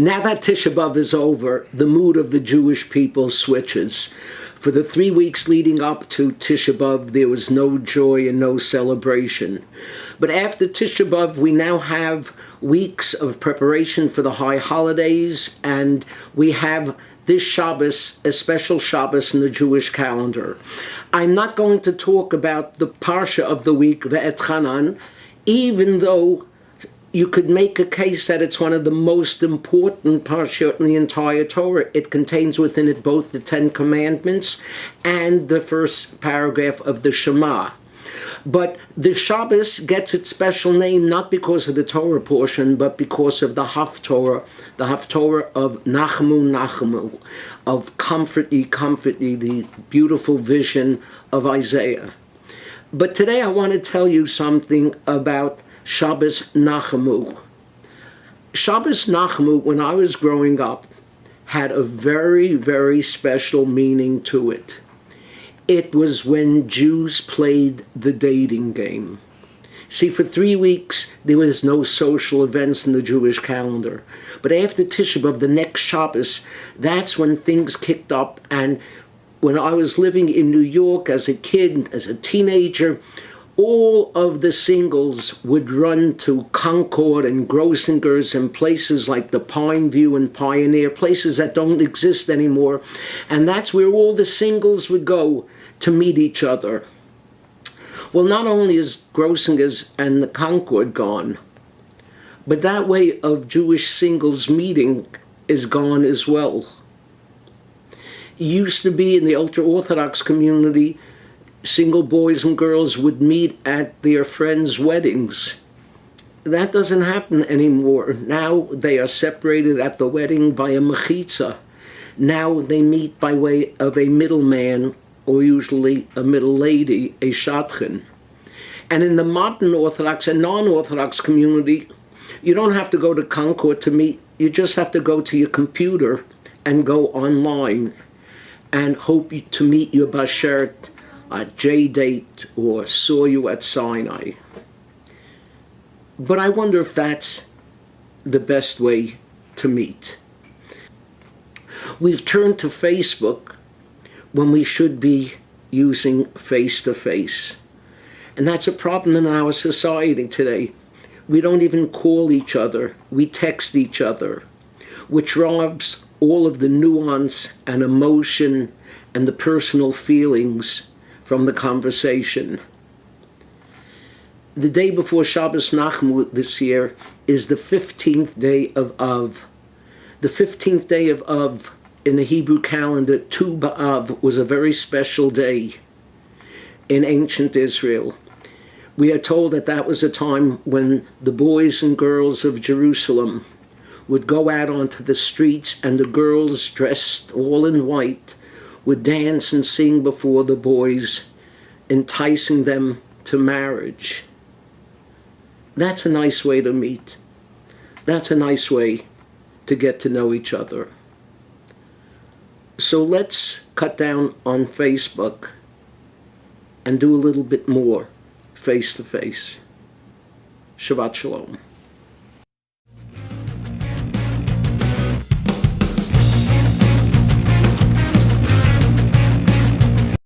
Now that Tisha B'Av is over, the mood of the Jewish people switches. For the 3 weeks leading up to Tisha B'Av, there was no joy and no celebration. But after Tisha B'Av, we now have weeks of preparation for the high holidays, and we have this Shabbos, a special Shabbos in the Jewish calendar. I'm not going to talk about the Parsha of the week, Ve'etchanan, even though you could make a case that it's one of the most important parashot in the entire Torah. It contains within it both the Ten Commandments and the first paragraph of the Shema. But the Shabbos gets its special name not because of the Torah portion, but because of the Haftorah of Nachmu, Nachmu, of comfort ye, the beautiful vision of Isaiah. But today I want to tell you something about Shabbos Nachamu. Shabbos Nachamu, when I was growing up, had a very, very special meaning to it. It was when Jews played the dating game. See, for 3 weeks, there was no social events in the Jewish calendar. But after Tisha B'Av, the next Shabbos, that's when things kicked up. And when I was living in New York as a kid, as a teenager, all of the singles would run to Concord and Grossinger's and places like the Pine View and Pioneer, places that don't exist anymore. And that's where all the singles would go to meet each other. Well, not only is Grossinger's and the Concord gone, but that way of Jewish singles meeting is gone as well. It used to be in the ultra-Orthodox community, single boys and girls would meet at their friends' weddings. That doesn't happen anymore. Now they are separated at the wedding by a mechitza. Now they meet by way of a middleman, or usually a middle lady, a shadchan. And in the modern Orthodox and non-Orthodox community, you don't have to go to Concord to meet. You just have to go to your computer and go online and hope to meet your bashert at J-Date or saw you at Sinai. But I wonder if that's the best way to meet. We've turned to Facebook when we should be using face-to-face. And that's a problem in our society today. We don't even call each other. We text each other, which robs all of the nuance and emotion and the personal feelings from the conversation. The day before Shabbos Nachamu this year is the 15th day of Av. The 15th day of Av in the Hebrew calendar, Tu B'Av, was a very special day in ancient Israel. We are told that that was a time when the boys and girls of Jerusalem would go out onto the streets, and the girls, dressed all in white, would dance and sing before the boys, enticing them to marriage. That's a nice way to meet. That's a nice way to get to know each other. So let's cut down on Facebook and do a little bit more face-to-face. Shabbat Shalom.